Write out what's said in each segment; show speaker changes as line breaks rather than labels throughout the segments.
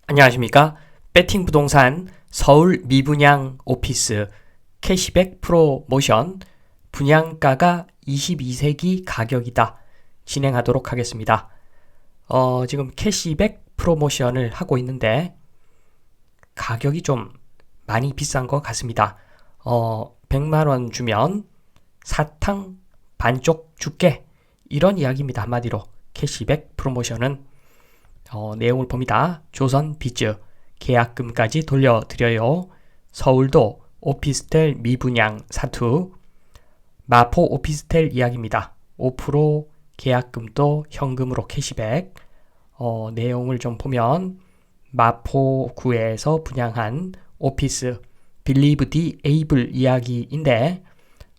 안녕하십니까? 배팅 부동산 서울 미분양 오피스 캐시백 프로모션 분양가가 22세기 가격이다. 진행하도록 하겠습니다. 지금 캐시백 프로모션을 하고 있는데 가격이 좀 많이 비싼 것 같습니다. 100만원 주면 사탕 반쪽 줄게. 이런 이야기입니다. 한마디로 캐시백 프로모션은 내용을 봅니다. 조선 빚즈 계약금까지 돌려드려요. 서울도 오피스텔 미분양 사투. 마포 오피스텔 이야기입니다. 5% 계약금도 현금으로 캐시백. 내용을 좀 보면 마포구에서 분양한 오피스 빌리브 디 에이블 이야기인데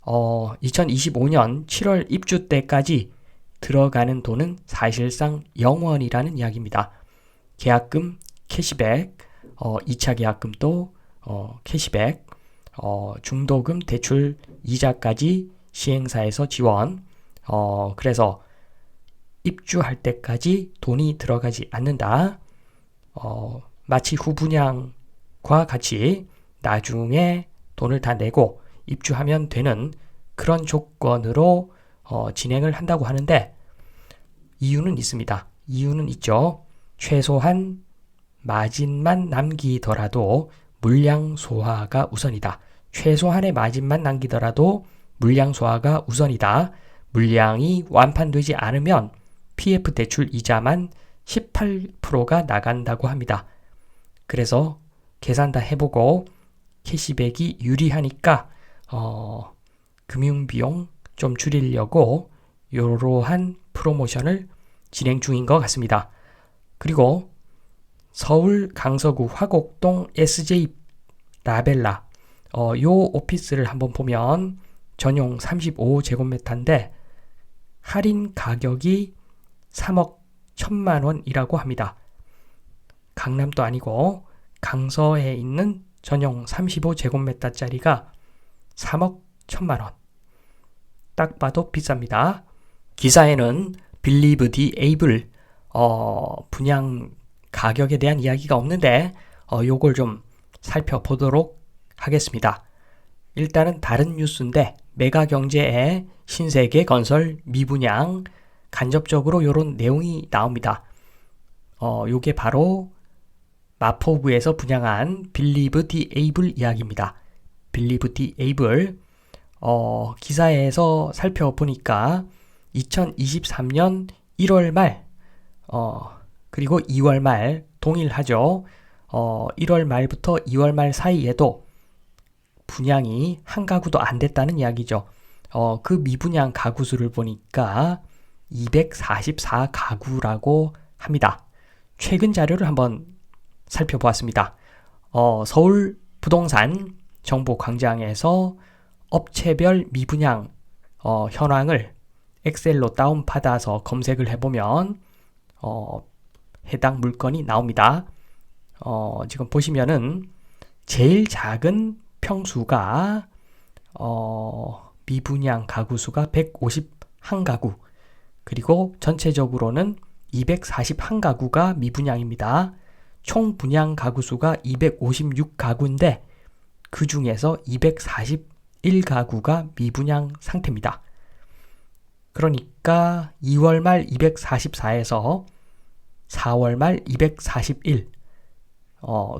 2025년 7월 입주 때까지 들어가는 돈은 사실상 0원이라는 이야기입니다. 계약금 캐시백, 2차 계약금도 캐시백, 중도금 대출 이자까지 시행사에서 지원. 그래서 입주할 때까지 돈이 들어가지 않는다. 마치 후분양과 같이 나중에 돈을 다 내고 입주하면 되는 그런 조건으로 진행을 한다고 하는데 이유는 있습니다. 이유는 있죠. 최소한 마진만 남기더라도 물량 소화가 우선이다. 최소한의 마진만 남기더라도 물량 소화가 우선이다. 물량이 완판되지 않으면 PF 대출 이자만 18%가 나간다고 합니다. 그래서 계산 다 해보고 캐시백이 유리하니까 금융비용 좀 줄이려고 이러한 프로모션을 진행 중인 것 같습니다. 그리고 서울 강서구 화곡동 SJ 라벨라 요 오피스를 한번 보면 전용 35제곱미터인데 할인 가격이 3억 1천만 원이라고 합니다. 강남도 아니고 강서에 있는 전용 35제곱미터짜리가 3억 1천만 원. 딱 봐도 비쌉니다. 기사에는 Believe the Able 분양 가격에 대한 이야기가 없는데 요걸 좀 살펴보도록 하겠습니다. 일단은 다른 뉴스인데 메가경제의 신세계 건설 미분양 간접적으로 요런 내용이 나옵니다. 요게 바로 마포구에서 분양한 Believe the Able 이야기입니다. Believe the Able 기사에서 살펴보니까 2023년 1월 말 그리고 2월 말 동일하죠. 1월 말부터 2월 말 사이에도 분양이 한 가구도 안 됐다는 이야기죠. 그 미분양 가구 수를 보니까 244가구라고 합니다. 최근 자료를 한번 살펴보았습니다. 서울 부동산 정보광장에서 업체별 미분양 현황을 엑셀로 다운받아서 검색을 해보면 해당 물건이 나옵니다. 지금 보시면은 제일 작은 평수가 미분양 가구 수가 151가구 그리고 전체적으로는 241가구가 미분양입니다. 총 분양 가구 수가 256가구인데 그 중에서 241가구가 미분양 상태입니다. 그러니까 2월 말 244에서 4월 말 241,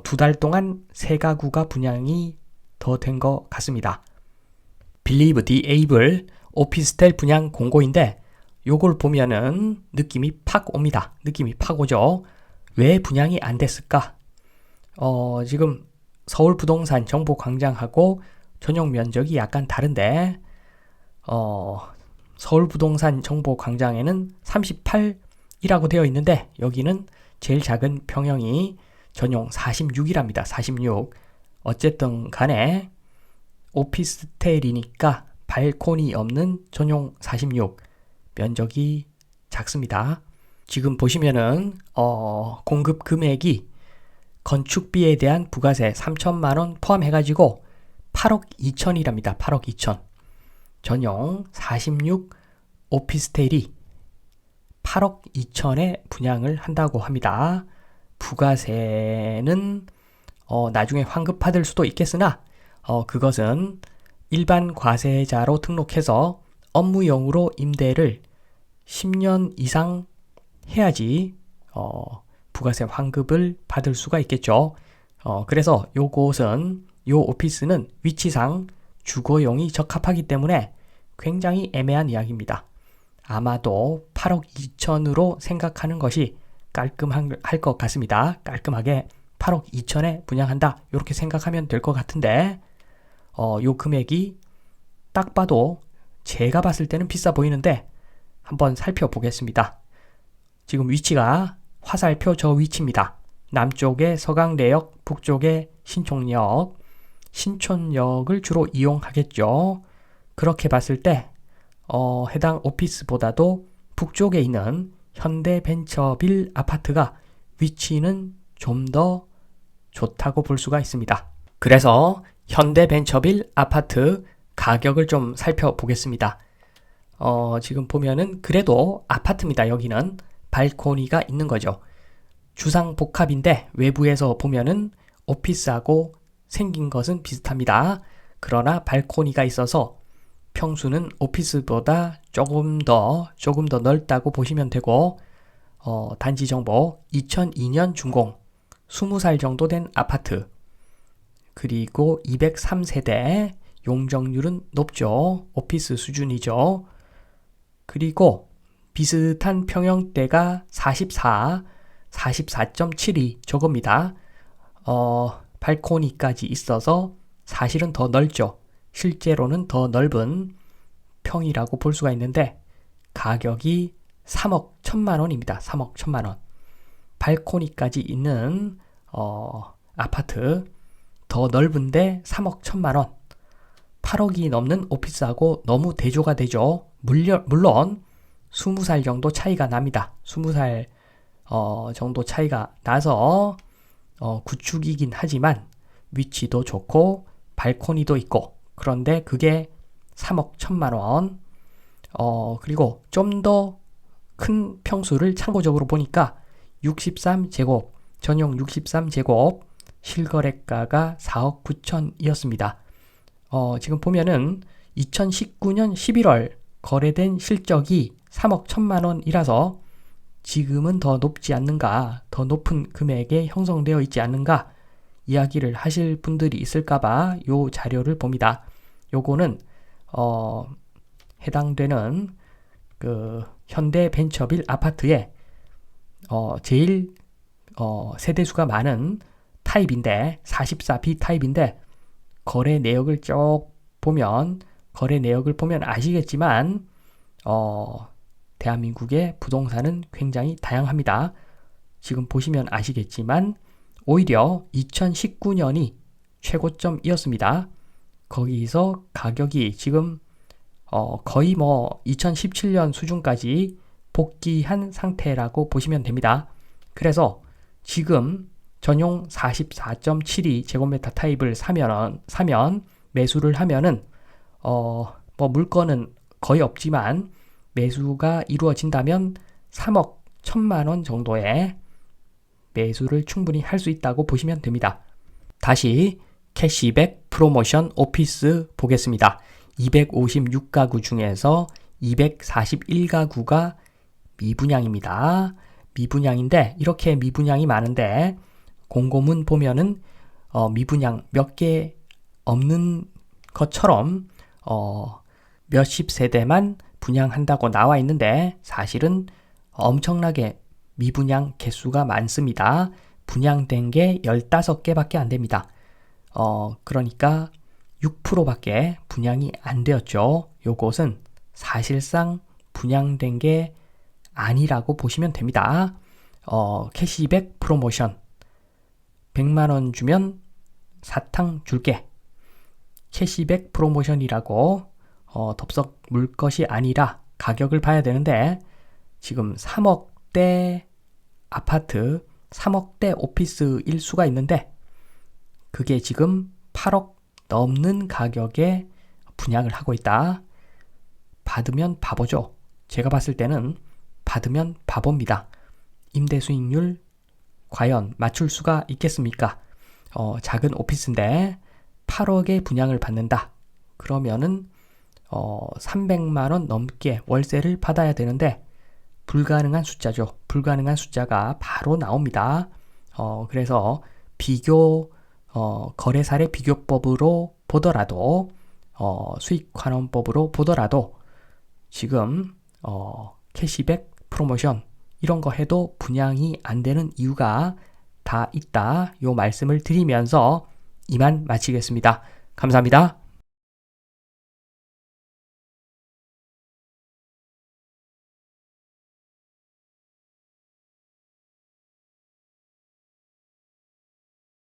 두 달 동안 3가구가 분양이 더 된 것 같습니다. Believe the Able 오피스텔 분양 공고인데 요걸 보면은 느낌이 팍 옵니다. 느낌이 팍 오죠. 왜 분양이 안 됐을까? 지금 서울 부동산 정보광장하고 전용 면적이 약간 다른데 서울 부동산 정보광장에는 38이라고 되어 있는데 여기는 제일 작은 평형이 전용 46이랍니다. 46. 어쨌든 간에 오피스텔이니까 발코니 없는 전용 46. 면적이 작습니다. 지금 보시면은 공급 금액이 건축비에 대한 부가세 3천만 원 포함해가지고 8억 2천이랍니다. 8억 2천. 전용 46 오피스텔이 8억 2천에 분양을 한다고 합니다. 부가세는 나중에 환급받을 수도 있겠으나 그것은 일반 과세자로 등록해서 업무용으로 임대를 10년 이상 해야지 부가세 환급을 받을 수가 있겠죠. 그래서 요 오피스는 위치상 주거용이 적합하기 때문에 굉장히 애매한 이야기입니다. 아마도 8억 2천으로 생각하는 것이 깔끔할 것 같습니다. 깔끔하게 8억 2천에 분양한다. 이렇게 생각하면 될 것 같은데 요 금액이 딱 봐도 제가 봤을 때는 비싸 보이는데 한번 살펴보겠습니다. 지금 위치가 화살표 저 위치입니다. 남쪽에 서강대역, 북쪽에 신촌역, 신촌역을 주로 이용하겠죠. 그렇게 봤을 때 해당 오피스보다도 북쪽에 있는 현대벤처빌 아파트가 위치는 좀 더 좋다고 볼 수가 있습니다. 그래서 현대벤처빌 아파트 가격을 좀 살펴보겠습니다. 지금 보면은 그래도 아파트입니다. 여기는 발코니가 있는 거죠. 주상복합인데 외부에서 보면은 오피스하고 생긴 것은 비슷합니다. 그러나 발코니가 있어서 평수는 오피스보다 조금 더 넓다고 보시면 되고 단지 정보 2002년 준공 20살 정도 된 아파트 그리고 203세대 용적률은 높죠. 오피스 수준이죠. 그리고 비슷한 평형대가 44.72 저겁니다. 발코니까지 있어서 사실은 더 넓죠. 실제로는 더 넓은 평이라고 볼 수가 있는데 가격이 3억 1천만 원입니다. 3억 1천만 원. 발코니까지 있는 아파트 더 넓은데 3억 1천만 원. 8억이 넘는 오피스하고 너무 대조가 되죠. 물론 20살 정도 차이가 납니다. 20살 정도 차이가 나서 구축이긴 하지만 위치도 좋고 발코니도 있고 그런데 그게 3억 1천만 원. 그리고 좀 더 큰 평수를 참고적으로 보니까 63제곱, 전용 63제곱 실거래가가 4억 9천이었습니다. 지금 보면은 2019년 11월 거래된 실적이 3억 1천만 원이라서 지금은 더 높지 않는가, 더 높은 금액에 형성되어 있지 않는가 이야기를 하실 분들이 있을까봐 요 자료를 봅니다. 요거는 해당되는 그 현대벤처빌 아파트에 제일 세대수가 많은 타입인데 44B 타입인데 거래 내역을 보면 아시겠지만 대한민국의 부동산은 굉장히 다양합니다. 지금 보시면 아시겠지만 오히려 2019년이 최고점이었습니다. 거기서 가격이 지금 거의 2017년 수준까지 복귀한 상태라고 보시면 됩니다. 그래서 지금 전용 44.72 제곱미터 타입을 사면 매수를 하면은 물건은 거의 없지만 매수가 이루어진다면 3억 1천만 원 정도의 매수를 충분히 할 수 있다고 보시면 됩니다. 다시 캐시백 프로모션 오피스 보겠습니다. 256가구 중에서 241가구가 미분양입니다. 미분양인데 이렇게 미분양이 많은데 공고문 보면은 미분양 몇 개 없는 것처럼 몇십 세대만 분양한다고 나와 있는데 사실은 엄청나게 미분양 개수가 많습니다. 분양된 게 15개밖에 안 됩니다. 그러니까 6%밖에 분양이 안 되었죠. 요것은 사실상 분양된 게 아니라고 보시면 됩니다. 캐시백 프로모션 100만원 주면 사탕 줄게. 캐시백 프로모션이라고 덥석 물 것이 아니라 가격을 봐야 되는데 지금 3억대 아파트, 3억대 오피스일 수가 있는데 그게 지금 8억 넘는 가격에 분양을 하고 있다. 받으면 바보죠. 제가 봤을 때는 받으면 바보입니다. 임대 수익률 과연 맞출 수가 있겠습니까? 작은 오피스인데 8억의 분양을 받는다. 그러면은 300만 원 넘게 월세를 받아야 되는데 불가능한 숫자죠. 불가능한 숫자가 바로 나옵니다. 그래서 거래 사례 비교법으로 보더라도 수익환원법으로 보더라도 지금 캐시백 프로모션 이런 거 해도 분양이 안 되는 이유가 다 있다. 요 말씀을 드리면서 이만 마치겠습니다. 감사합니다.